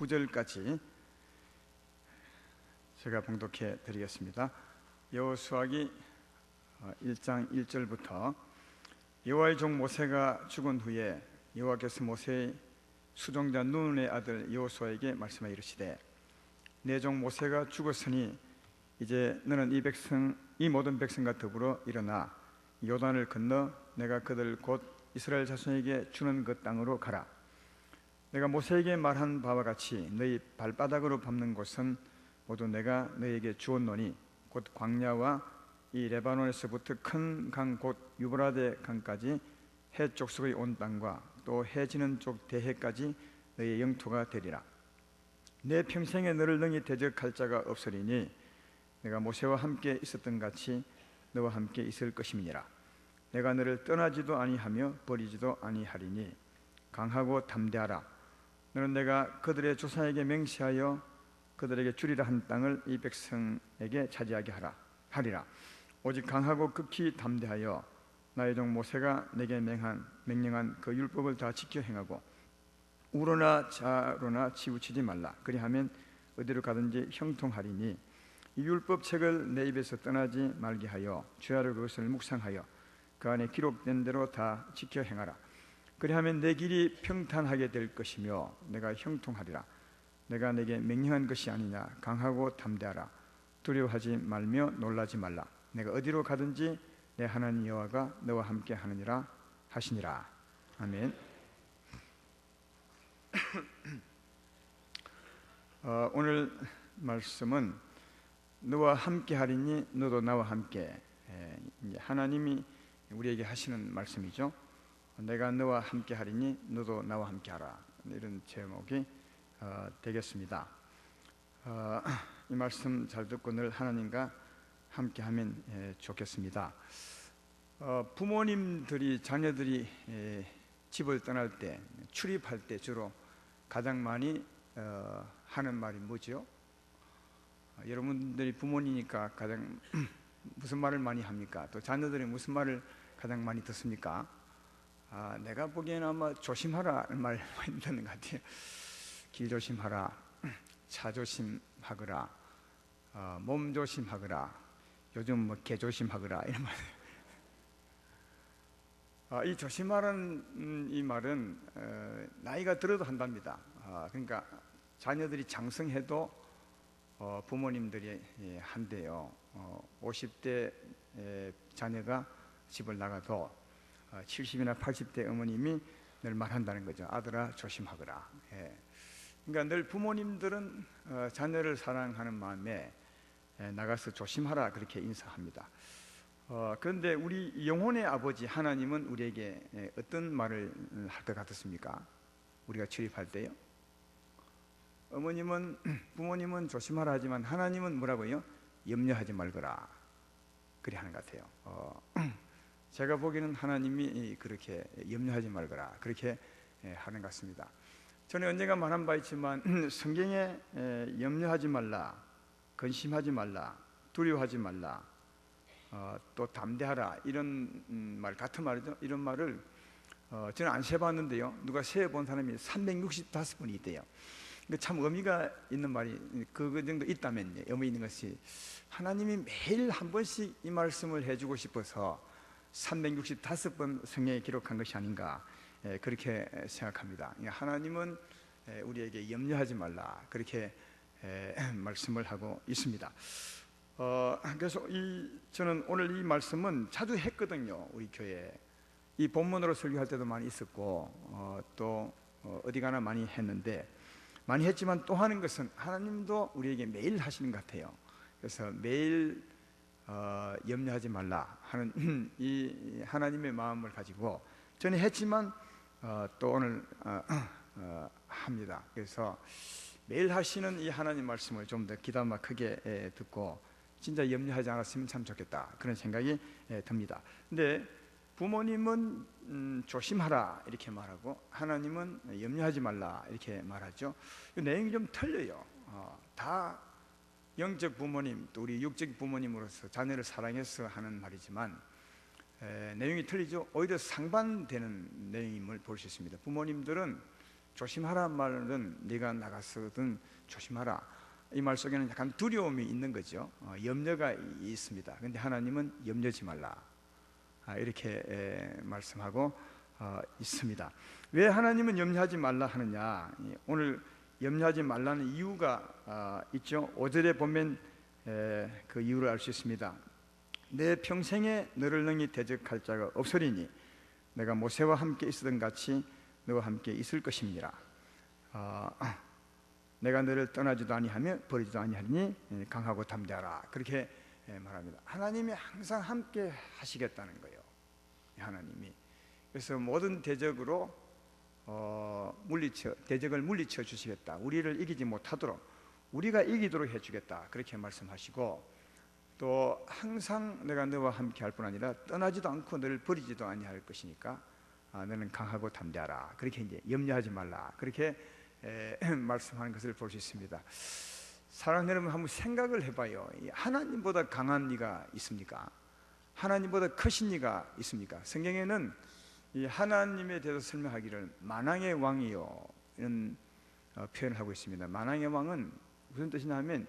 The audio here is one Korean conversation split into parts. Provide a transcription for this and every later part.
9절까지 제가 봉독해 드리겠습니다. 여호수아기 1장 1절부터 여호와의 종 모세가 죽은 후에 여호와께서 모세의 수종자 눈의 아들 여호수아에게 말씀하여 이르시되 내 종 모세가 죽었으니 이제 너는 이 모든 백성과 더불어 일어나 요단을 건너 내가 그들 곧 이스라엘 자손에게 주는 그 땅으로 가라. 내가 모세에게 말한 바와 같이 너희 발바닥으로 밟는 곳은 모두 내가 너희에게 주었노니 곧 광야와 이 레바논에서부터 큰 강 곧 유브라데 강까지 해 족속의 온 땅과 또 해 지는 쪽 대해까지 너희의 영토가 되리라. 내 평생에 너를 능히 대적할 자가 없으리니 내가 모세와 함께 있었던 같이 너와 함께 있을 것임이니라. 내가 너를 떠나지도 아니하며 버리지도 아니하리니 강하고 담대하라. 너는 내가 그들의 조상에게 맹세하여 그들에게 주리라 한 땅을 이 백성에게 차지하게 하리라. 오직 강하고 극히 담대하여 나의 종 모세가 내게 명령한 그 율법을 다 지켜 행하고 우로나 좌로나 치우치지 말라. 그리하면 어디로 가든지 형통하리니 이 율법책을 내 입에서 떠나지 말게 하여 주야로 그것을 묵상하여 그 안에 기록된 대로 다 지켜 행하라. 그리하면 내 길이 평탄하게 될 것이며 내가 형통하리라. 내가 내게 명령한 것이 아니냐. 강하고 담대하라. 두려워하지 말며 놀라지 말라. 내가 어디로 가든지 내 하나님 여호와가 너와 함께 하느니라 하시니라. 아멘. 오늘 말씀은 너와 함께 하리니 너도 나와 함께. 하나님이 우리에게 하시는 말씀이죠. 내가 너와 함께 하리니 너도 나와 함께 하라. 이런 제목이 되겠습니다. 이 말씀 잘 듣고 늘 하나님과 함께 하면 좋겠습니다. 부모님들이 자녀들이 집을 떠날 때 출입할 때 주로 가장 많이 하는 말이 뭐죠? 여러분들이 부모니까 가장 무슨 말을 많이 합니까? 또 자녀들이 무슨 말을 가장 많이 듣습니까? 내가 보기에는 아마 조심하라 말 많이 듣는 것 같아요. 길 조심하라, 차 조심하거라, 몸 조심하거라, 요즘 뭐 개 조심하거라 이런 말. 이 조심하라는 이 말은 나이가 들어도 한답니다. 그러니까 자녀들이 장성해도 부모님들이 한대요. 50대 자녀가 집을 나가도 70이나 80대 어머님이 늘 말한다는 거죠. 아들아 조심하거라. 그러니까 늘 부모님들은 자녀를 사랑하는 마음에 나가서 조심하라 그렇게 인사합니다. 그런데 우리 영혼의 아버지 하나님은 우리에게 어떤 말을 할 것 같습니까? 우리가 출입할 때요. 부모님은 조심하라 하지만 하나님은 뭐라고요? 염려하지 말거라 그래 하는 것 같아요. 제가 보기에는 하나님이 그렇게 염려하지 말거라 그렇게 하는 것 같습니다. 저는 언젠가 말한 바 있지만 성경에 염려하지 말라, 근심하지 말라, 두려워하지 말라, 또 담대하라 이런 말 같은 말이죠. 이런 말을 저는 안 세봤는데요. 누가 세본 사람이 365번이 있대요. 참 의미가 있는 말이 그 정도 있다면 의미 있는 것이 하나님이 매일 한 번씩 이 말씀을 해주고 싶어서 365번 성경에 기록한 것이 아닌가 그렇게 생각합니다. 하나님은 우리에게 염려하지 말라 그렇게 말씀을 하고 있습니다. 그래서 저는 오늘 이 말씀은 자주 했거든요. 우리 교회에 이 본문으로 설교할 때도 많이 있었고 또 어디 가나 많이 했는데 많이 했지만 또 하는 것은 하나님도 우리에게 매일 하시는 것 같아요. 그래서 매일 염려하지 말라 하는 이 하나님의 마음을 가지고 저는 했지만 또 오늘 합니다. 그래서 매일 하시는 이 하나님 말씀을 좀 더 귀담아 크게 듣고 진짜 염려하지 않았으면 참 좋겠다 그런 생각이 듭니다. 근데 부모님은 조심하라 이렇게 말하고 하나님은 염려하지 말라 이렇게 말하죠. 내용이 좀 틀려요. 다 영적 부모님 또 우리 육적 부모님으로서 자녀를 사랑해서 하는 말이지만 내용이 틀리죠. 오히려 상반되는 내용임을 볼 수 있습니다. 부모님들은 조심하라는 말은 네가 나가서든 조심하라. 이 말 속에는 약간 두려움이 있는 거죠. 염려가 있습니다. 그런데 하나님은 염려지 말라, 이렇게 말씀하고 있습니다. 왜 하나님은 염려하지 말라 하느냐? 오늘 염려하지 말라는 이유가 있죠. 5절에 보면 그 이유를 알 수 있습니다. 내 평생에 너를 능히 대적할 자가 없으리니 내가 모세와 함께 있었던 같이 너와 함께 있을 것입니다. 내가 너를 떠나지도 아니하며 버리지도 아니하리니 강하고 담대하라, 그렇게 말합니다. 하나님이 항상 함께 하시겠다는 거예요, 하나님이. 그래서 모든 대적으로 대적을 물리쳐 주시겠다. 우리를 이기지 못하도록 우리가 이기도록 해주겠다, 그렇게 말씀하시고, 또 항상 내가 너와 함께 할 뿐 아니라 떠나지도 않고 너를 버리지도 아니할 것이니까 너는 강하고 담대하라, 그렇게 이제 염려하지 말라, 그렇게 말씀하는 것을 볼 수 있습니다. 사랑하는 여러분, 한번 생각을 해봐요. 하나님보다 강한 이가 있습니까? 하나님보다 크신 이가 있습니까? 성경에는 이 하나님에 대해서 설명하기를 만왕의 왕이요, 이런 표현을 하고 있습니다. 만왕의 왕은 무슨 뜻이냐 하면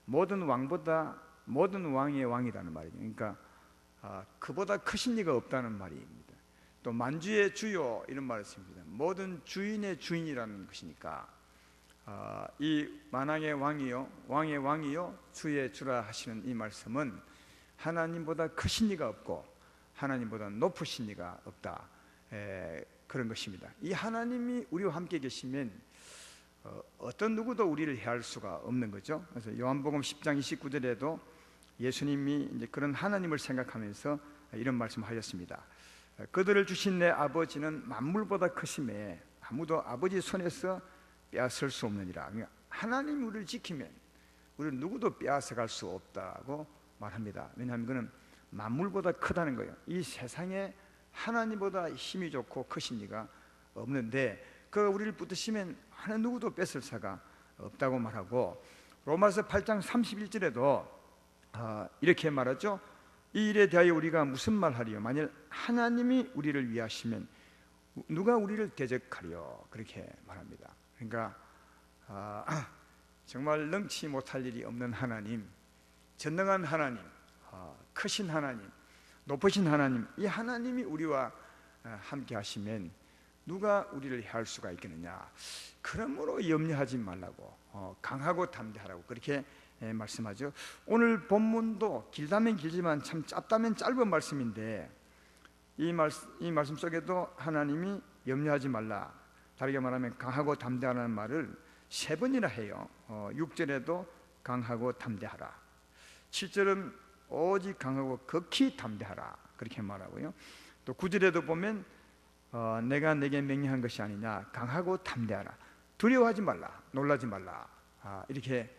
모든 왕의 왕이라는 말이죠. 그러니까 그보다 크신 이가 없다는 말입니다. 또 만주의 주요, 이런 말을 씁니다. 모든 주인의 주인이라는 것이니까 이 만왕의 왕이요, 왕의 왕이요, 주의 주라 하시는 이 말씀은 하나님보다 크신 이가 없고 하나님보다 높으신 이가 없다, 그런 것입니다. 이 하나님이 우리와 함께 계시면 어떤 누구도 우리를 해할 수가 없는 거죠. 그래서 요한복음 10장 29절에도 예수님이 이제 그런 하나님을 생각하면서 이런 말씀하셨습니다. 그들을 주신 내 아버지는 만물보다 크심에 아무도 아버지 손에서 빼앗을 수 없느니라. 그러니까 하나님이 우리를 지키면 우리를 누구도 빼앗아갈 수 없다고 말합니다. 왜냐하면 그는 만물보다 크다는 거예요. 이 세상에 하나님보다 힘이 좋고 크신 이가 없는데 그가 우리를 붙드시면 하나 누구도 뺏을 사가 없다고 말하고, 로마서 8장 31절에도 이렇게 말하죠. 이 일에 대하여 우리가 무슨 말하리요? 만일 하나님이 우리를 위하시면 누가 우리를 대적하리요? 그렇게 말합니다. 그러니까 정말 능치 못할 일이 없는 하나님, 전능한 하나님, 크신 하나님, 높으신 하나님, 이 하나님이 우리와 함께 하시면 누가 우리를 해할 수가 있겠느냐. 그러므로 염려하지 말라고, 강하고 담대하라고 그렇게 말씀하죠. 오늘 본문도 길다면 길지만 참 짧다면 짧은 말씀인데 이 말씀 속에도 하나님이 염려하지 말라, 다르게 말하면 강하고 담대하라는 말을 3번이나 해요. 6절에도 강하고 담대하라, 7절은 오직 강하고 극히 담대하라, 그렇게 말하고요. 또 9절에도 보면 내가 내게 명령한 것이 아니냐, 강하고 담대하라, 두려워하지 말라, 놀라지 말라, 이렇게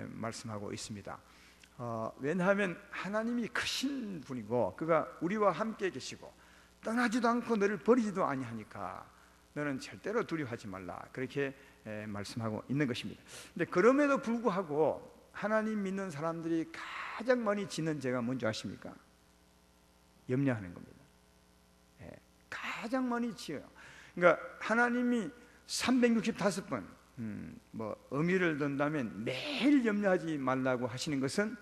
말씀하고 있습니다. 왜냐하면 하나님이 크신 분이고 그가 우리와 함께 계시고 떠나지도 않고 너를 버리지도 아니하니까 너는 절대로 두려워하지 말라, 그렇게 말씀하고 있는 것입니다. 근데 그럼에도 불구하고 하나님 믿는 사람들이 가장 많이 짓는 죄가 뭔지 아십니까? 염려하는 겁니다. 가장 많이 지어요. 그러니까 하나님이 365번 의미를 든다면 매일 염려하지 말라고 하시는 것은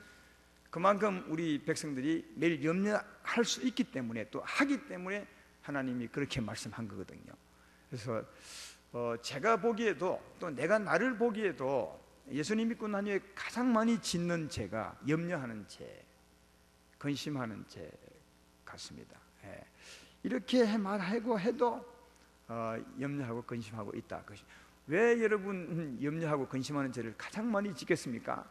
그만큼 우리 백성들이 매일 염려할 수 있기 때문에, 또 하기 때문에 하나님이 그렇게 말씀한 거거든요. 그래서 제가 보기에도, 또 내가 나를 보기에도 예수님 믿고 난 후에 가장 많이 짓는 죄가 염려하는 죄, 근심하는 죄 같습니다. 이렇게 말하고 해도 염려하고 근심하고 있다. 왜 여러분 염려하고 근심하는 죄를 가장 많이 짓겠습니까?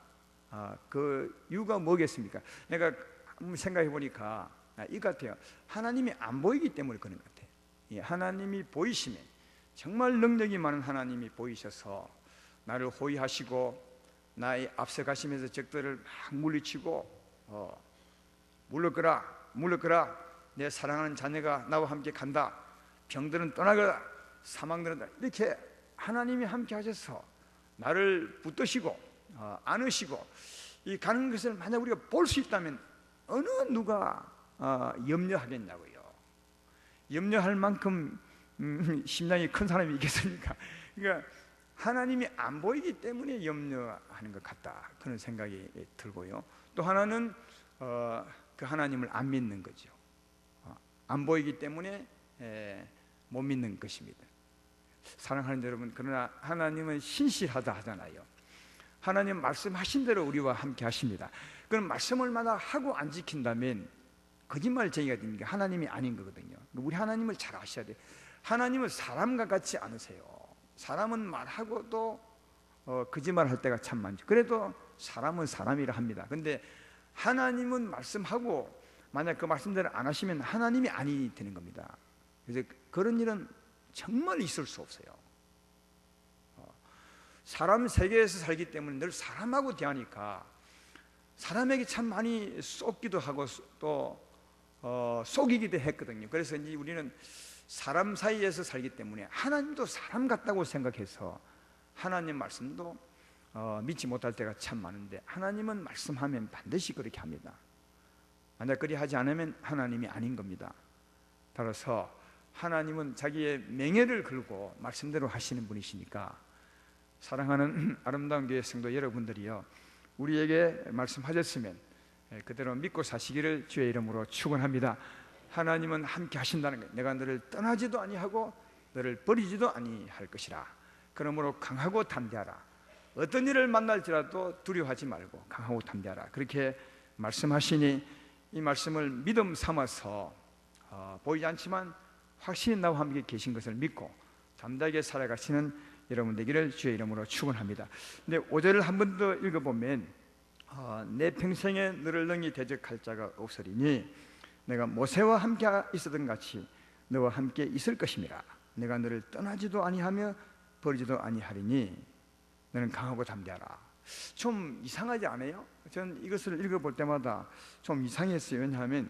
그 이유가 뭐겠습니까? 내가 생각해 보니까 이 같아요. 하나님이 안 보이기 때문에 그런 것 같아요. 하나님이 보이시면, 정말 능력이 많은 하나님이 보이셔서 나를 호위하시고 나의 앞서가시면서 적들을 막 물리치고 물러거라, 내 사랑하는 자녀가 나와 함께 간다, 병들은 떠나거라, 사망들은 떠나거라, 이렇게 하나님이 함께 하셔서 나를 붙드시고 안으시고 이 가는 것을 만약 우리가 볼 수 있다면 어느 누가 염려하겠냐고요. 염려할 만큼 심장이 큰 사람이 있겠습니까? 그러니까 하나님이 안 보이기 때문에 염려하는 것 같다, 그런 생각이 들고요. 또 하나는 그 하나님을 안 믿는 거죠. 안 보이기 때문에 못 믿는 것입니다. 사랑하는 여러분, 그러나 하나님은 신실하다 하잖아요. 하나님 말씀하신 대로 우리와 함께 하십니다. 그럼 말씀을 마다 하고 안 지킨다면 거짓말쟁이가 되는 게 하나님이 아닌 거거든요. 우리 하나님을 잘 아셔야 돼요. 하나님은 사람과 같지 않으세요. 사람은 말하고도 거짓말할 때가 참 많죠. 그래도 사람은 사람이라 합니다. 근데 하나님은 말씀하고 만약 그 말씀대로 안 하시면 하나님이 아니 되는 겁니다. 그래서 그런 일은 정말 있을 수 없어요. 사람 세계에서 살기 때문에 늘 사람하고 대하니까 사람에게 참 많이 속기도 하고 또 속이기도 했거든요. 그래서 이제 우리는 사람 사이에서 살기 때문에 하나님도 사람 같다고 생각해서 하나님 말씀도 믿지 못할 때가 참 많은데, 하나님은 말씀하면 반드시 그렇게 합니다. 만약 그리 하지 않으면 하나님이 아닌 겁니다. 따라서 하나님은 자기의 맹예를 걸고 말씀대로 하시는 분이시니까, 사랑하는 아름다운 교회 성도 여러분들이요, 우리에게 말씀하셨으면 그대로 믿고 사시기를 주의 이름으로 축원합니다. 하나님은 함께 하신다는 거예요. 내가 너를 떠나지도 아니하고 너를 버리지도 아니할 것이라. 그러므로 강하고 담대하라. 어떤 일을 만날지라도 두려워하지 말고 강하고 담대하라. 그렇게 말씀하시니 이 말씀을 믿음 삼아서 보이지 않지만 확실히 나와 함께 계신 것을 믿고 담대하게 살아가시는 여러분 되기를 주의 이름으로 축원합니다. 근데 5절을 한 번 더 읽어보면 내 평생에 너를 능히 대적할 자가 없으리니 내가 모세와 함께 있었던 같이 너와 함께 있을 것임이라. 내가 너를 떠나지도 아니하며 버리지도 아니하리니 너는 강하고 담대하라. 좀 이상하지 않아요? 전 이것을 읽어볼 때마다 좀 이상했어요. 왜냐하면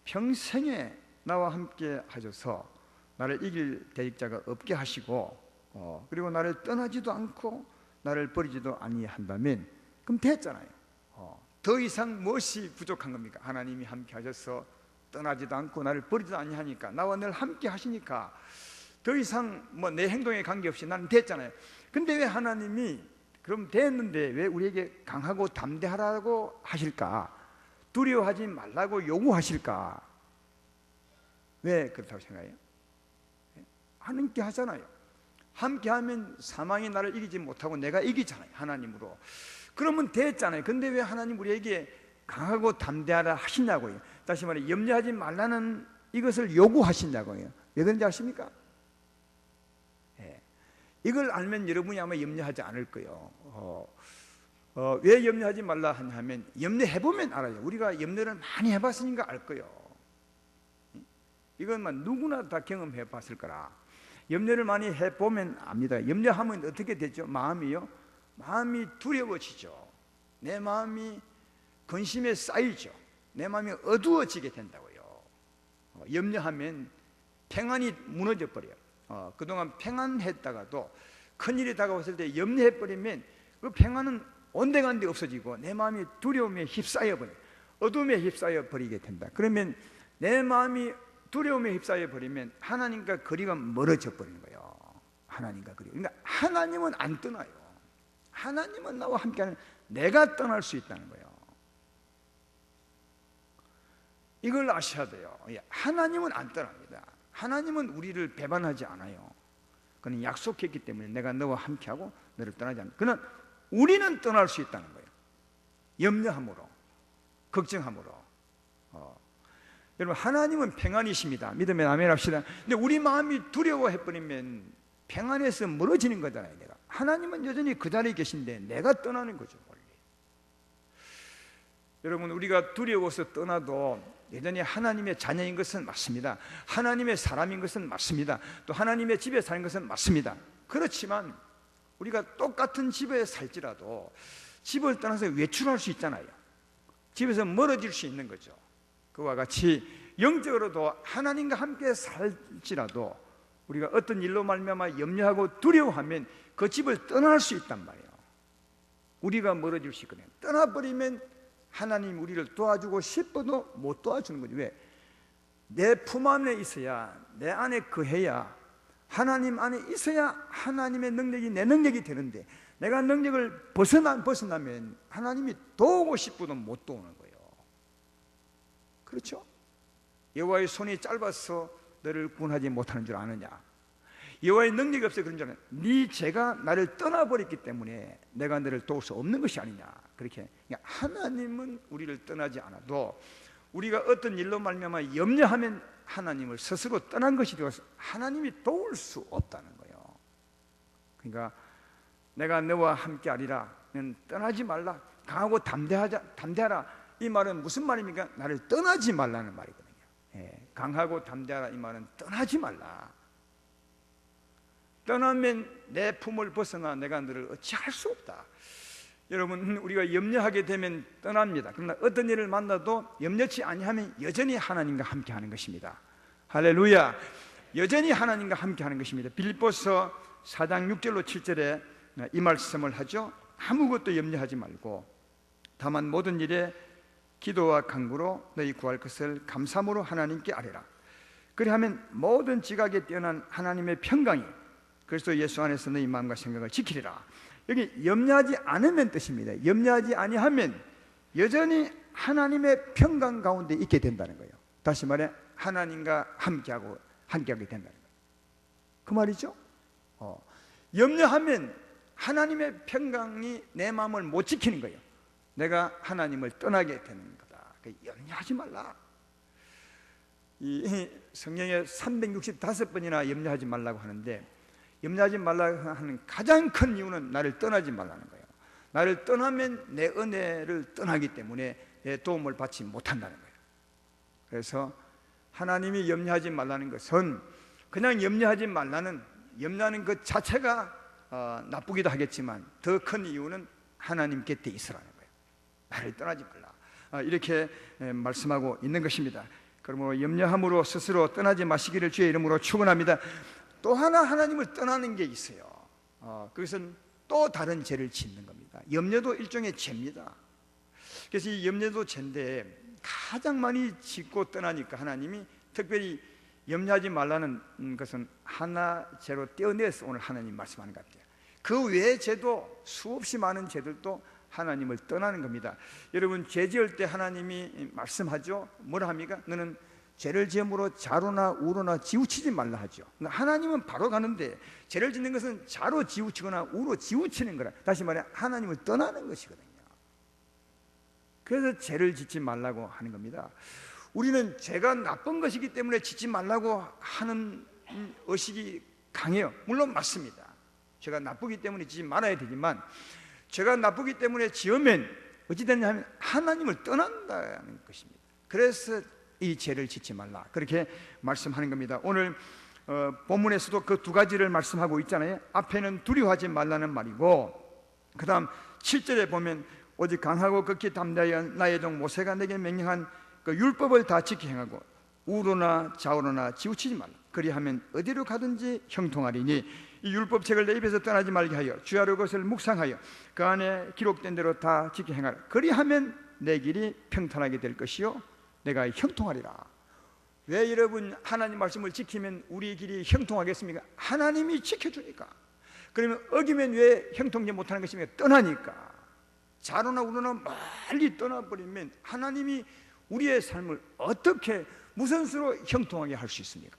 평생에 나와 함께 하셔서 나를 이길 대적자가 없게 하시고 그리고 나를 떠나지도 않고 나를 버리지도 아니한다면 그럼 됐잖아요. 더 이상 무엇이 부족한 겁니까? 하나님이 함께 하셔서 떠나지도 않고 나를 버리지도 아니하니까, 나와 늘 함께 하시니까 더 이상 뭐 내 행동에 관계없이 나는 됐잖아요. 근데 왜 하나님이 그럼 됐는데 왜 우리에게 강하고 담대하라고 하실까? 두려워하지 말라고 요구하실까? 왜 그렇다고 생각해요? 함께 하잖아요. 함께 하면 사망이 나를 이기지 못하고 내가 이기잖아요, 하나님으로. 그러면 됐잖아요. 근데 왜 하나님 우리에게 강하고 담대하라 하시냐고요. 다시 말해 염려하지 말라는 이것을 요구하시냐고요. 왜 그런지 아십니까? 이걸 알면 여러분이 아마 염려하지 않을 거예요. 왜 염려하지 말라 하냐면 염려해보면 알아요. 우리가 염려를 많이 해봤으니까 알 거예요. 이건 누구나 다 경험해봤을 거라. 염려를 많이 해보면 압니다. 염려하면 어떻게 되죠? 마음이요? 마음이 두려워지죠. 내 마음이 근심에 쌓이죠. 내 마음이 어두워지게 된다고요. 염려하면 평안이 무너져 버려요. 그동안 평안했다가도 큰일이 다가왔을 때 염려해버리면 그 평안은 온데간데 없어지고 내 마음이 두려움에 휩싸여 버려요. 어둠에 휩싸여 버리게 된다. 그러면 내 마음이 두려움에 휩싸여 버리면 하나님과 거리가 멀어져 버리는 거예요. 하나님과 거리. 그러니까 하나님은 안 떠나요. 하나님은 나와 함께하는, 내가 떠날 수 있다는 거예요. 이걸 아셔야 돼요. 하나님은 안 떠납니다. 하나님은 우리를 배반하지 않아요. 그는 약속했기 때문에 내가 너와 함께하고 너를 떠나지 않는다. 그는 우리는 떠날 수 있다는 거예요. 염려함으로, 걱정함으로. 여러분, 하나님은 평안이십니다. 믿으면 아멘 합시다. 근데 우리 마음이 두려워해버리면 평안에서 멀어지는 거잖아요. 내가. 하나님은 여전히 그 자리에 계신데 내가 떠나는 거죠, 원래. 여러분, 우리가 두려워서 떠나도 여전히 하나님의 자녀인 것은 맞습니다. 하나님의 사람인 것은 맞습니다. 또 하나님의 집에 사는 것은 맞습니다. 그렇지만 우리가 똑같은 집에 살지라도 집을 떠나서 외출할 수 있잖아요. 집에서 멀어질 수 있는 거죠. 그와 같이 영적으로도 하나님과 함께 살지라도 우리가 어떤 일로 말미암아 염려하고 두려워하면 그 집을 떠날 수 있단 말이에요. 우리가 멀어질 수 있거든요. 떠나버리면 하나님 우리를 도와주고 싶어도 못 도와주는 거죠. 왜? 내 품 안에 있어야, 내 안에 거해야 하나님 안에 있어야 하나님의 능력이 내 능력이 되는데, 내가 능력을 벗어나면 하나님이 도우고 싶어도 못 도우는 거예요. 그렇죠? 여호와의 손이 짧아서 너를 구원하지 못하는 줄 아느냐? 여호와의 능력이 없어 그런 줄 아느냐? 네 죄가 나를 떠나버렸기 때문에 내가 너를 도울 수 없는 것이 아니냐? 그렇게 하나님은 우리를 떠나지 않아도 우리가 어떤 일로 말미암아 염려하면 하나님을 스스로 떠난 것이 되어서 하나님이 도울 수 없다는 거예요. 그러니까 내가 너와 함께하리라, 떠나지 말라, 강하고 담대하라. 이 말은 무슨 말입니까? 나를 떠나지 말라는 말이거든요. 강하고 담대하라, 이 말은 떠나지 말라. 떠나면 내 품을 벗어나 내가 너를 어찌할 수 없다. 여러분, 우리가 염려하게 되면 떠납니다. 그러나 어떤 일을 만나도 염려치 아니하면 여전히 하나님과 함께하는 것입니다. 할렐루야. 여전히 하나님과 함께하는 것입니다. 빌립보서 4장 6절로 7절에 이 말씀을 하죠. 아무것도 염려하지 말고 다만 모든 일에 기도와 간구로 너희 구할 것을 감사함으로 하나님께 아뢰라. 그리하면 모든 지각에 뛰어난 하나님의 평강이 그리스도 예수 안에서 너희 마음과 생각을 지키리라. 여기 염려하지 않으면 뜻입니다. 염려하지 아니하면 여전히 하나님의 평강 가운데 있게 된다는 거예요. 다시 말해 하나님과 함께하게 된다는 거예요. 그 말이죠. 염려하면 하나님의 평강이 내 마음을 못 지키는 거예요. 내가 하나님을 떠나게 되는 거다. 염려하지 말라. 이 성경에 365번이나 염려하지 말라고 하는데, 염려하지 말라고 하는 가장 큰 이유는 나를 떠나지 말라는 거예요. 나를 떠나면 내 은혜를 떠나기 때문에 내 도움을 받지 못한다는 거예요. 그래서 하나님이 염려하지 말라는 것은 그냥 염려하는 것 자체가 나쁘기도 하겠지만 더 큰 이유는 하나님 곁에 있으라는 거예요. 나를 떠나지 말라, 이렇게 말씀하고 있는 것입니다. 그러므로 염려함으로 스스로 떠나지 마시기를 주의 이름으로 축원합니다. 또 하나 하나님을 떠나는 게 있어요. 그것은 또 다른 죄를 짓는 겁니다. 염려도 일종의 죄입니다. 그래서 이 염려도 죄인데 가장 많이 짓고 떠나니까 하나님이 특별히 염려하지 말라는 것은 하나 죄로 떼어내서 오늘 하나님 말씀하는 것 같아요. 그 외의 죄도 수없이 많은 죄들도 하나님을 떠나는 겁니다. 여러분, 죄 지을 때 하나님이 말씀하죠. 뭐라 합니까? 너는 죄를 지음으로 자로나 우로나 지우치지 말라 하죠. 하나님은 바로 가는데 죄를 짓는 것은 자로 지우치거나 우로 지우치는 거라. 다시 말해 하나님을 떠나는 것이거든요. 그래서 죄를 짓지 말라고 하는 겁니다. 우리는 죄가 나쁜 것이기 때문에 짓지 말라고 하는 의식이 강해요. 물론 맞습니다. 죄가 나쁘기 때문에 짓지 말아야 되지만, 죄가 나쁘기 때문에 지으면 어찌 되냐면 하나님을 떠난다는 것입니다. 그래서 이 죄를 짓지 말라, 그렇게 말씀하는 겁니다. 오늘 본문에서도 그 두 가지를 말씀하고 있잖아요. 앞에는 두려워하지 말라는 말이고, 그 다음 7절에 보면 오직 강하고 극히 담대하여 나의 종 모세가 내게 명령한 그 율법을 다 지켜 행하고 우로나 좌우로나 지우치지 말라. 그리하면 어디로 가든지 형통하리니 이 율법책을 내 입에서 떠나지 말게 하여 주야로 그것을 묵상하여 그 안에 기록된 대로 다 지켜 행하라. 그리하면 내 길이 평탄하게 될 것이요 내가 형통하리라. 왜 여러분 하나님 말씀을 지키면 우리 길이 형통하겠습니까? 하나님이 지켜주니까. 그러면 어기면 왜 형통하지 못하는 것입니까? 떠나니까. 좌로나 우로나 멀리 떠나버리면 하나님이 우리의 삶을 어떻게 무슨 수로 형통하게 할 수 있습니까?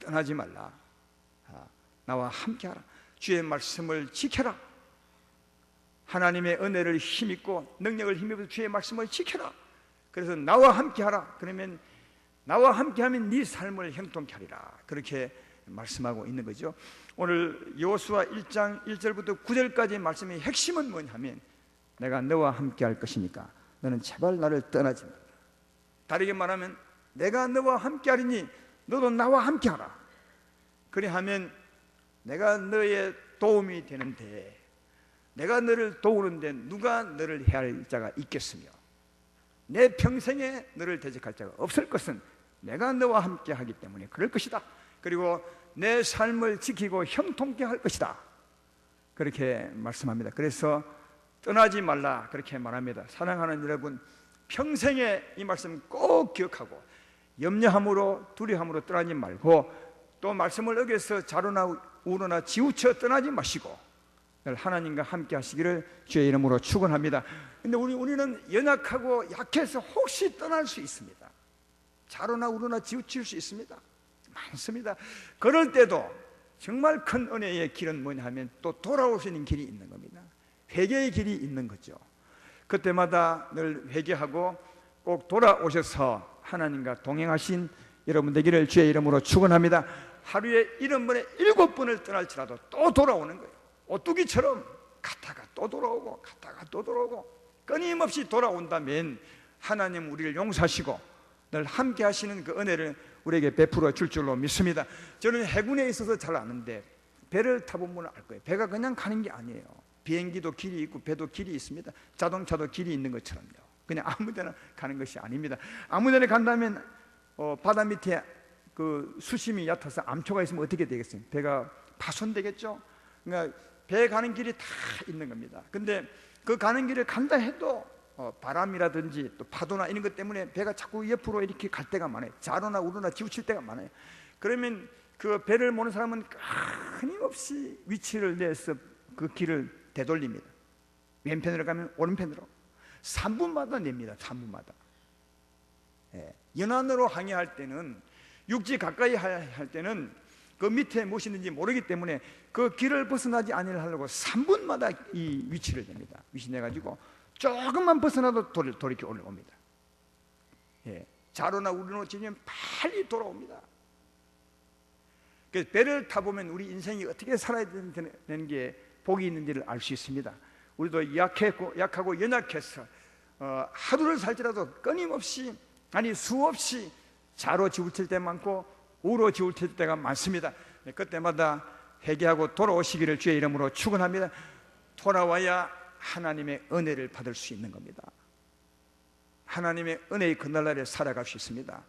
떠나지 말라. 나와 함께하라. 주의 말씀을 지켜라. 하나님의 은혜를 힘입고 능력을 힘입어 주의 말씀을 지켜라. 그래서 나와 함께하라. 그러면 나와 함께하면 네 삶을 형통케 하리라. 그렇게 말씀하고 있는 거죠. 오늘 여호수아 1장 1절부터 9절까지의 말씀의 핵심은 뭐냐면, 내가 너와 함께할 것이니까 너는 제발 나를 떠나지 말라. 다르게 말하면 내가 너와 함께하리니 너도 나와 함께하라. 그리하면 내가 너의 도움이 되는데, 내가 너를 도우는데 누가 너를 해할 자가 있겠으며 내 평생에 너를 대적할 자가 없을 것은 내가 너와 함께하기 때문에 그럴 것이다. 그리고 내 삶을 지키고 형통케 할 것이다. 그렇게 말씀합니다. 그래서 떠나지 말라 그렇게 말합니다. 사랑하는 여러분, 평생에 이 말씀 꼭 기억하고 염려함으로 두려움으로 떠나지 말고, 또 말씀을 어겨서 자로나 우로나 지우쳐 떠나지 마시고 늘 하나님과 함께 하시기를 주의 이름으로 축원합니다. 근데 우리는 연약하고 약해서 혹시 떠날 수 있습니다. 자로나 우로나 지우칠 수 있습니다. 많습니다. 그럴 때도 정말 큰 은혜의 길은 뭐냐 하면 또 돌아오시는 길이 있는 겁니다. 회개의 길이 있는 거죠. 그때마다 늘 회개하고 꼭 돌아오셔서 하나님과 동행하신 여러분 되기를 주의 이름으로 축원합니다. 하루에 70번에 7번을 떠날지라도 또 돌아오는 거예요. 오뚜기처럼 갔다가 또 돌아오고 갔다가 또 돌아오고 끊임없이 돌아온다면 하나님 우리를 용서하시고 늘 함께 하시는 그 은혜를 우리에게 베풀어 줄 줄로 믿습니다. 저는 해군에 있어서 잘 아는데 배를 타보면 알 거예요. 배가 그냥 가는 게 아니에요. 비행기도 길이 있고 배도 길이 있습니다. 자동차도 길이 있는 것처럼요. 그냥 아무 데나 가는 것이 아닙니다. 아무 데나 간다면 바다 밑에 그 수심이 얕아서 암초가 있으면 어떻게 되겠어요? 배가 파손되겠죠. 그러니까 배 가는 길이 다 있는 겁니다. 근데 그 가는 길을 간다 해도 바람이라든지 또 파도나 이런 것 때문에 배가 자꾸 옆으로 이렇게 갈 때가 많아요. 자로나 우로나 지우칠 때가 많아요. 그러면 그 배를 모는 사람은 끊임없이 위치를 내서 그 길을 되돌립니다. 왼편으로 가면 오른편으로 3분마다 냅니다. 3분마다. 연안으로 항해할 때는 육지 가까이 할 때는 그 밑에 무엇이 있는지 모르기 때문에 그 길을 벗어나지 않으려고 3분마다 이 위치를 냅니다. 위치 내가지고 조금만 벗어나도 돌이켜 올라옵니다. 자로나 우로나 지면 빨리 돌아옵니다. 그래서 배를 타보면 우리 인생이 어떻게 살아야 되는 게 복이 있는지를 알 수 있습니다. 우리도 약하고 연약해서 하루를 살지라도 끊임없이 아니 수없이 자로 지우칠 때 많고 우로 지우칠 때가 많습니다. 그때마다 회개하고 돌아오시기를 주의 이름으로 축원합니다. 돌아와야 하나님의 은혜를 받을 수 있는 겁니다. 하나님의 은혜의 그날날에 살아갈 수 있습니다.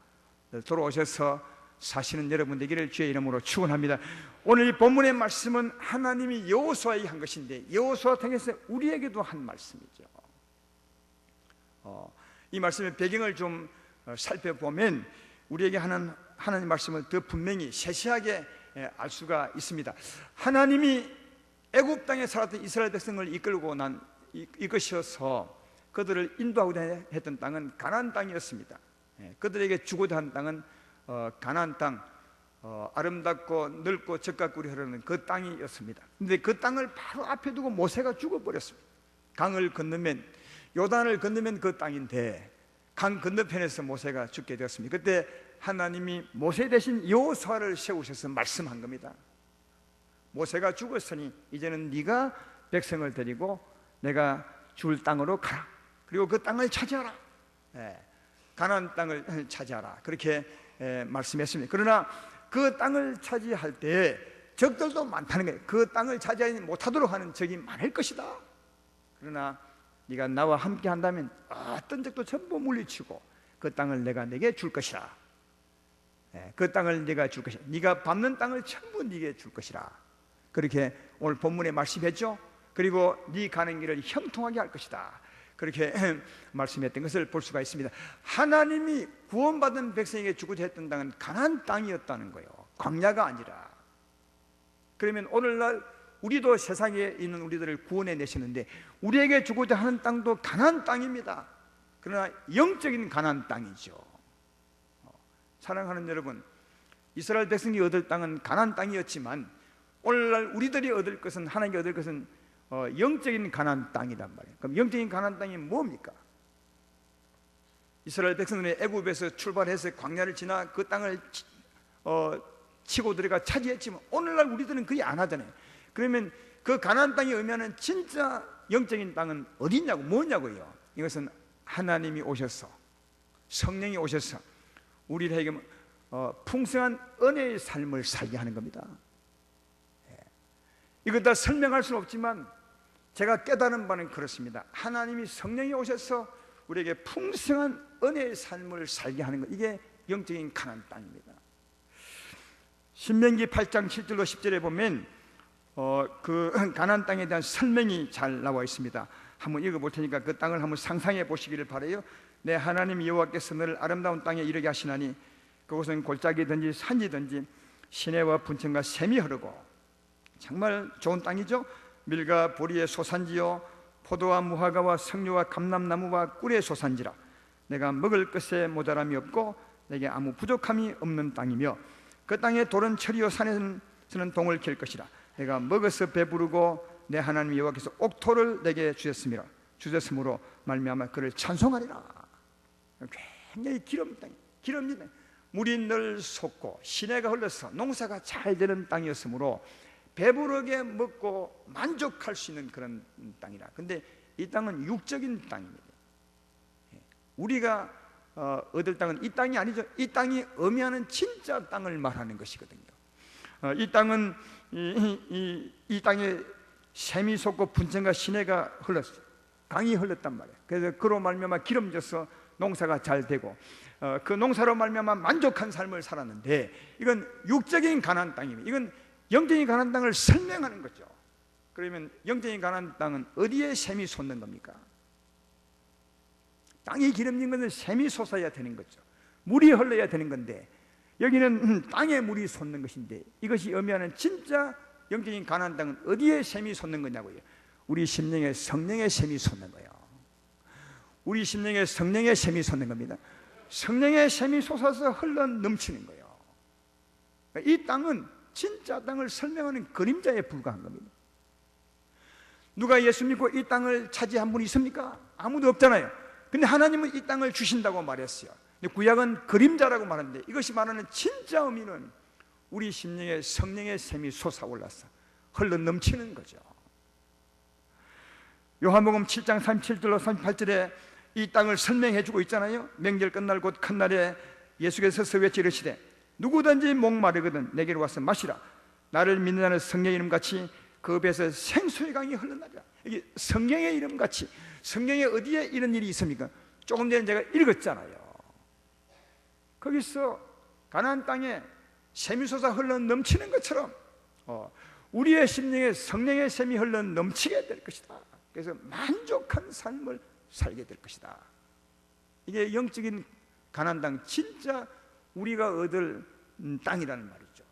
돌아오셔서 사시는 여러분 되기를 주의 이름으로 축원합니다. 오늘 이 본문의 말씀은 하나님이 여호수아에게 한 것인데 여호수아 통해서 우리에게도 한 말씀이죠. 이 말씀의 배경을 좀 살펴보면 우리에게 하는 하나님 말씀을 더 분명히 세세하게 알 수가 있습니다. 하나님이 애굽 땅에 살았던 이스라엘 백성을 이끄셔서 그들을 인도하고자 했던 땅은 가나안 땅이었습니다. 그들에게 주고자 한 땅은 가나안 땅, 아름답고 넓고 젖가꿀이 흐르는 그 땅이었습니다. 그런데 그 땅을 바로 앞에 두고 모세가 죽어버렸습니다. 강을 건너면 요단을 건너면 그 땅인데 강 건너편에서 모세가 죽게 되었습니다. 그때 하나님이 모세 대신 여호수아를 세우셔서 말씀한 겁니다. 모세가 죽었으니 이제는 네가 백성을 데리고 내가 줄 땅으로 가라. 그리고 그 땅을 차지하라. 가나안 땅을 차지하라. 그렇게 말씀했습니다. 그러나 그 땅을 차지할 때 적들도 많다는 거예요. 그 땅을 차지하지 못하도록 하는 적이 많을 것이다. 그러나 네가 나와 함께 한다면 어떤 적도 전부 물리치고 그 땅을 내가 네게 줄 것이라. 그 땅을 네가 줄 것이라. 네가 밟는 땅을 전부 네게 줄 것이라. 그렇게 오늘 본문에 말씀했죠. 그리고 네 가는 길을 형통하게 할 것이다. 그렇게 말씀했던 것을 볼 수가 있습니다. 하나님이 구원받은 백성에게 주고자 했던 땅은 가나안 땅이었다는 거예요. 광야가 아니라. 그러면 오늘날 우리도 세상에 있는 우리들을 구원해 내시는데 우리에게 주고자 하는 땅도 가나안 땅입니다. 그러나 영적인 가나안 땅이죠. 사랑하는 여러분, 이스라엘 백성이 얻을 땅은 가나안 땅이었지만 오늘날 우리들이 얻을 것은, 하나님께 얻을 것은 영적인 가나안 땅이란 말이에요. 그럼 영적인 가나안 땅이 뭡니까? 이스라엘 백성들이 애굽에서 출발해서 광야를 지나 그 땅을 치고 들어가 차지했지만 오늘날 우리들은 그리 안 하잖아요. 그러면 그 가나안 땅에 의미하는 진짜 영적인 땅은 어디냐고, 뭐냐고요? 이것은 하나님이 오셔서, 성령이 오셔서 우리에게 풍성한 은혜의 삶을 살게 하는 겁니다. 이거 다 설명할 수는 없지만 제가 깨달은 바는 그렇습니다. 하나님이 성령이 오셔서 우리에게 풍성한 은혜의 삶을 살게 하는 것, 이게 영적인 가나안 땅입니다. 신명기 8장 7절로 10절에 보면 그 가나안 땅에 대한 설명이 잘 나와 있습니다. 한번 읽어볼 테니까 그 땅을 한번 상상해 보시기를 바라요. 내 하나님 여호와께서 너를 아름다운 땅에 이르게 하시나니 그곳은 골짜기든지 산지든지 시내와 분천과 샘이 흐르고 정말 좋은 땅이죠. 밀과 보리의 소산지요 포도와 무화과와 석류와 감람나무와 꿀의 소산지라. 내가 먹을 것에 모자람이 없고 내게 아무 부족함이 없는 땅이며 그 땅의 돌은 철이요 산에서는 동을 갤 것이라. 내가 먹어서 배부르고 내 하나님 여호와께서 옥토를 내게 주셨으므로 말미암아 그를 찬송하리라. 굉장히 기름진 땅, 물이 늘 솟고 시내가 흘러서 농사가 잘 되는 땅이었으므로 배부르게 먹고 만족할 수 있는 그런 땅이라. 근데 이 땅은 육적인 땅입니다. 우리가 얻을 땅은 이 땅이 아니죠. 이 땅이 의미하는 진짜 땅을 말하는 것이거든요. 이 땅은 이 땅에 샘이 솟고 분천과 시내가 흘렀어요. 강이 흘렀단 말이에요. 그래서 그로 말미암아 기름져서 농사가 잘 되고 그 농사로 말미암아 만족한 삶을 살았는데 이건 육적인 가나안 땅입니다. 이건 영적인 가나안 땅을 설명하는 거죠. 그러면 영적인 가나안 땅은 어디에 샘이 솟는 겁니까? 땅이 기름진 것은 샘이 솟아야 되는 거죠. 물이 흘러야 되는 건데 여기는 땅에 물이 솟는 것인데 이것이 의미하는 진짜 영적인 가나안 땅은 어디에 샘이 솟는 거냐고요. 우리 심령에 성령의 샘이 솟는 거예요. 우리 심령에 성령의 샘이 솟는 겁니다. 성령의 샘이 솟아서 흘러 넘치는 거예요. 이 땅은 진짜 땅을 설명하는 그림자에 불과한 겁니다. 누가 예수 믿고 이 땅을 차지한 분이 있습니까? 아무도 없잖아요. 근데 하나님은 이 땅을 주신다고 말했어요. 근데 구약은 그림자라고 말하는데 이것이 말하는 진짜 의미는 우리 심령에 성령의 샘이 솟아올라서 흘러 넘치는 거죠. 요한복음 7장 37절로 38절에 이 땅을 설명해 주고 있잖아요. 명절 끝날 곧 큰 날에 예수께서 서서 외치 이르시되 누구든지 목마르거든 내게로 와서 마시라. 나를 믿는 자는 성령의 이름같이 그 배에서 생수의 강이 흘러나리라. 이게 성령의 이름같이, 성령에 어디에 이런 일이 있습니까? 조금 전에 제가 읽었잖아요. 거기서 가나안 땅에 샘이 솟아 흘러 넘치는 것처럼 우리의 심령에 성령의 샘이 흘러 넘치게 될 것이다. 그래서 만족한 삶을 살게 될 것이다. 이게 영적인 가나안 땅, 진짜 우리가 얻을 땅이라는 말이죠.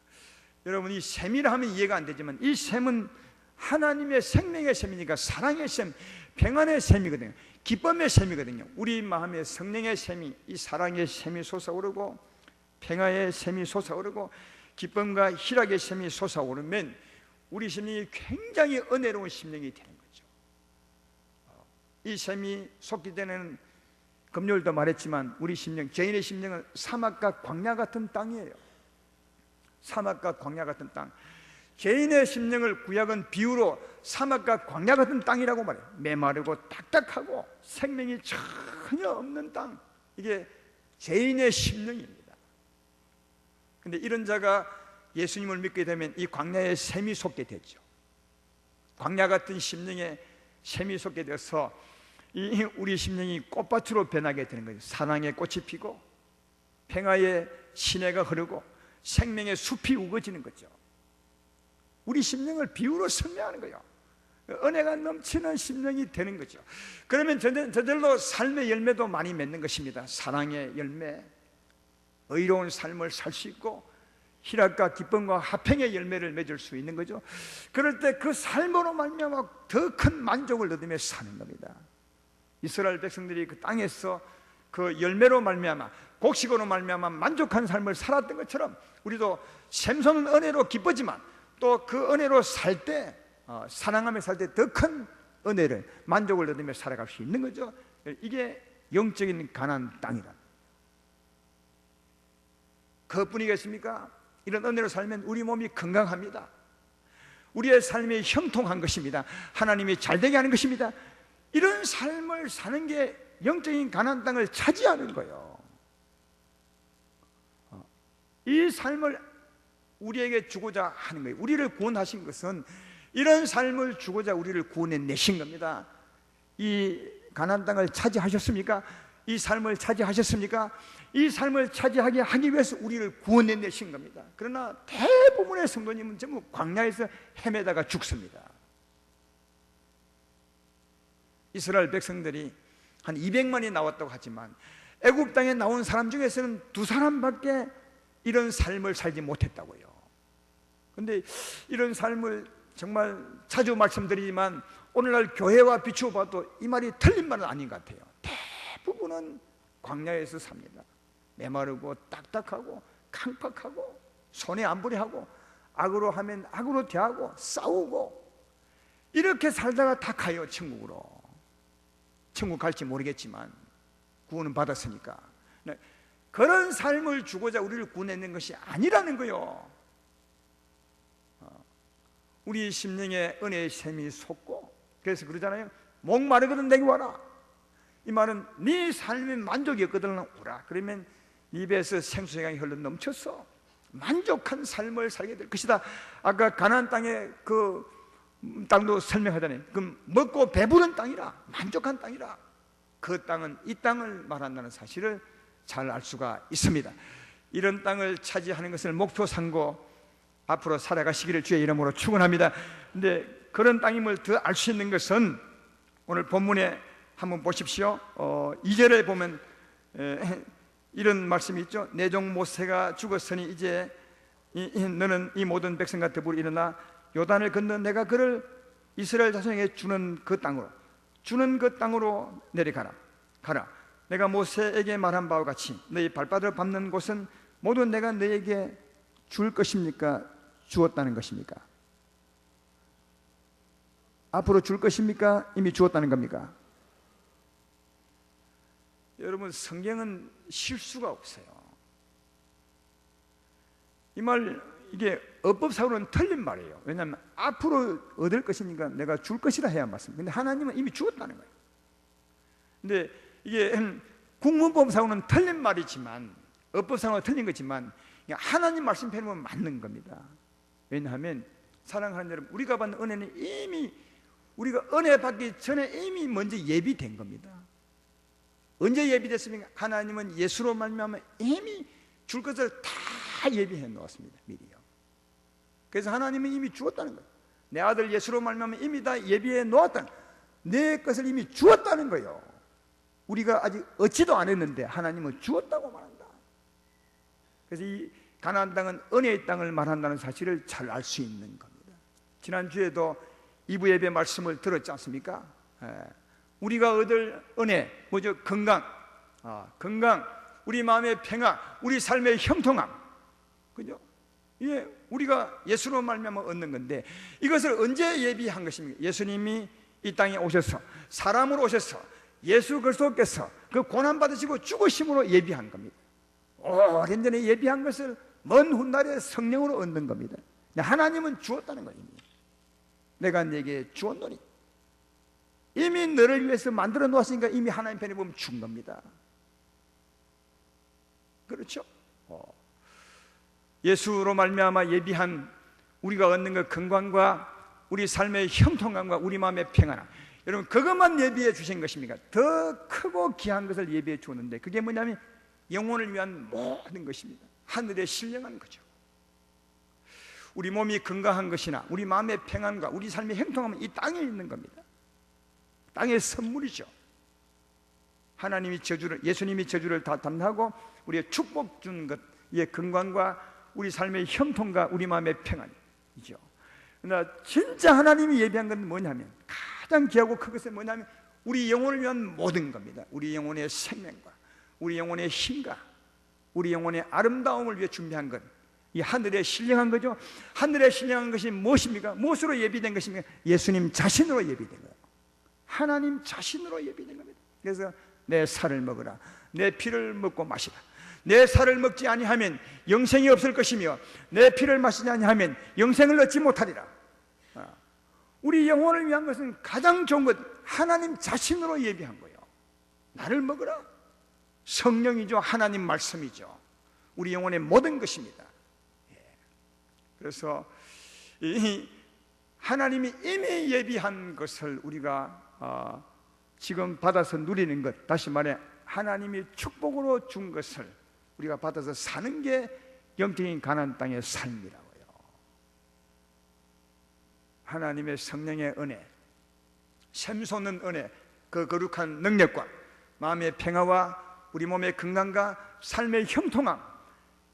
여러분, 이 샘이라 하면 이해가 안 되지만 이 샘은 하나님의 생명의 샘이니까 사랑의 샘, 평안의 샘이거든요. 기쁨의 샘이거든요. 우리 마음에 성령의 샘이, 이 사랑의 샘이 솟아오르고 평화의 샘이 솟아오르고 기쁨과 희락의 샘이 솟아오르면 우리 심령이 굉장히 은혜로운 심령이 되는 거죠. 이 샘이 솟기 전에는 금요일도 말했지만 우리 심령, 개인의 심령은 사막과 광야 같은 땅이에요. 사막과 광야 같은 땅. 개인의 심령을 구약은 비유로 사막과 광야 같은 땅이라고 말해요. 메마르고 딱딱하고 생명이 전혀 없는 땅. 이게 개인의 심령입니다. 근데 이런 자가 예수님을 믿게 되면 이 광야에 샘이 솟게 되죠. 광야 같은 심령에 샘이 솟게 되어서 우리 심령이 꽃밭으로 변하게 되는 거죠. 사랑의 꽃이 피고 평화의 시내가 흐르고 생명의 숲이 우거지는 거죠. 우리 심령을 비유로 설명하는 거예요. 은혜가 넘치는 심령이 되는 거죠. 그러면 저절로 삶의 열매도 많이 맺는 것입니다. 사랑의 열매, 의로운 삶을 살 수 있고 희락과 기쁨과 화평의 열매를 맺을 수 있는 거죠. 그럴 때 그 삶으로 말미암아 더 큰 만족을 얻으며 사는 겁니다. 이스라엘 백성들이 그 땅에서 그 열매로 말미암아, 곡식으로 말미암아 만족한 삶을 살았던 것처럼 우리도 샘솟는 은혜로 기쁘지만 또 그 은혜로 살 때, 사랑하며 살 때 더 큰 은혜를, 만족을 얻으며 살아갈 수 있는 거죠. 이게 영적인 가나안 땅이란. 그것뿐이겠습니까? 이런 은혜로 살면 우리 몸이 건강합니다. 우리의 삶이 형통한 것입니다. 하나님이 잘되게 하는 것입니다. 이런 삶을 사는 게 영적인 가나안 땅을 차지하는 거예요. 이 삶을 우리에게 주고자 하는 거예요. 우리를 구원하신 것은 이런 삶을 주고자 우리를 구원해내신 겁니다. 이 가나안 땅을 차지하셨습니까? 이 삶을 차지하셨습니까? 이 삶을 차지하게 하기 위해서 우리를 구원해내신 겁니다. 그러나 대부분의 성도님은 전부 광야에서 헤매다가 죽습니다. 이스라엘 백성들이 한 200만이 나왔다고 하지만 애굽 땅에 나온 사람 중에서는 2사람밖에 이런 삶을 살지 못했다고요. 근데 이런 삶을 정말 자주 말씀드리지만 오늘날 교회와 비추어 봐도 이 말이 틀린 말은 아닌 것 같아요. 대부분은 광야에서 삽니다. 메마르고 딱딱하고 강팍하고 손해 안 부리하고 악으로 하면 악으로 대하고 싸우고 이렇게 살다가 다 가요. 천국으로. 천국 갈지 모르겠지만 구원은 받았으니까. 그런 삶을 주고자 우리를 구원했는 것이 아니라는 거요. 우리 심령에 은혜의 샘이 솟고, 그래서 그러잖아요. 목마르거든 내게 와라. 이 말은 네 삶의 만족이 없거든 오라. 그러면 입에서 생수강이 흘러 넘쳐서 만족한 삶을 살게 될 것이다. 아까 가나안 땅의 그 땅도 설명하잖아요. 그럼 먹고 배부른 땅이라, 만족한 땅이라. 그 땅은 이 땅을 말한다는 사실을 잘 알 수가 있습니다. 이런 땅을 차지하는 것을 목표 삼고 앞으로 살아가시기를 주의 이름으로 축원합니다. 근데 그런 땅임을 더 알 수 있는 것은 오늘 본문에 한번 보십시오. 2절에 보면 이런 말씀이 있죠. 내 종 모세가 죽었으니 이제 너는 이 모든 백성과 더불어 일어나 요단을 건너 내가 그를 이스라엘 자손에게 주는 그 땅으로 내려가라. 가라. 내가 모세에게 말한 바와 같이 너희 발바닥을 밟는 곳은 모두 내가 너에게 줄 것입니까? 주었다는 것입니까? 앞으로 줄 것입니까? 이미 주었다는 겁니까? 여러분, 성경은 실수가 없어요. 이 말, 이게 어법상으로는 틀린 말이에요. 왜냐하면 앞으로 얻을 것이니까 내가 줄 것이라 해야 맞습니다. 근데 하나님은 이미 주었다는 거예요. 근데 이게 국문법상으로는 틀린 말이지만, 어법상으로 틀린 거지만 하나님 말씀 펴면 맞는 겁니다. 왜냐하면 사랑하는 여러분, 우리가 받는 은혜는 이미 우리가 은혜 받기 전에 이미 먼저 예비된 겁니다. 언제 예비됐습니까? 하나님은 예수로 말미암아 이미 줄 것을 다 예비해 놓았습니다. 미리요. 그래서 하나님은 이미 주었다는 거예요. 내 아들 예수로 말미암아 이미 다 예비해 놓았다는, 내 것을 이미 주었다는 거예요. 우리가 아직 얻지도 않았는데 하나님은 주었다고 말한다. 그래서 이 가나안 땅은 은혜의 땅을 말한다는 사실을 잘 알 수 있는 겁니다. 지난주에도 2부 예배 말씀을 들었지 않습니까? 우리가 얻을 은혜 뭐죠? 건강, 우리 마음의 평화, 우리 삶의 형통함, 그죠? 예, 우리가 예수로 말미암아 얻는 건데 이것을 언제 예비한 것입니까? 예수님이 이 땅에 오셔서, 사람으로 오셔서 예수 그리스도께서 그 고난 받으시고 죽으심으로 예비한 겁니다. 오랜 전에 예비한 것을 먼 훗날에 성령으로 얻는 겁니다. 하나님은 주었다는 거예요. 내가 네게 주었노니, 이미 너를 위해서 만들어 놓았으니까 이미 하나님 편에 보면 준 겁니다. 그렇죠? 예수로 말미암아 예비한 우리가 얻는 그 건강과 우리 삶의 형통감과 우리 마음의 평안함, 여러분 그것만 예비해 주신 것입니까? 더 크고 귀한 것을 예비해 주었는데 그게 뭐냐면 영혼을 위한 모든 것입니다. 하늘에 신령한 거죠. 우리 몸이 건강한 것이나 우리 마음의 평안과 우리 삶의 형통함은 이 땅에 있는 겁니다. 땅의 선물이죠. 하나님이 저주를, 예수님이 저주를 다 담당하고 우리의 축복 준 것, 이 건강과 우리 삶의 형통과 우리 마음의 평안이죠. 그러나 진짜 하나님이 예비한 건 뭐냐면, 가장 귀하고 큰 것은 뭐냐면 우리 영혼을 위한 모든 겁니다. 우리 영혼의 생명과 우리 영혼의 힘과 우리 영혼의 아름다움을 위해 준비한 것, 이 하늘에 신령한 거죠. 하늘에 신령한 것이 무엇입니까? 무엇으로 예비된 것입니까? 예수님 자신으로 예비된 거예요. 하나님 자신으로 예비된 겁니다. 그래서 내 살을 먹으라, 내 피를 먹고 마시라. 내 살을 먹지 아니하면 영생이 없을 것이며 내 피를 마시지 아니하면 영생을 얻지 못하리라. 우리 영혼을 위한 것은 가장 좋은 것, 하나님 자신으로 예비한 거예요. 나를 먹으라. 성령이죠. 하나님 말씀이죠. 우리 영혼의 모든 것입니다. 그래서 이 하나님이 이미 예비한 것을 우리가 지금 받아서 누리는 것, 다시 말해 하나님이 축복으로 준 것을 우리가 받아서 사는 게 영적인 가나안 땅의 삶이라고요. 하나님의 성령의 은혜, 샘솟는 은혜, 그 거룩한 능력과 마음의 평화와 우리 몸의 건강과 삶의 형통함,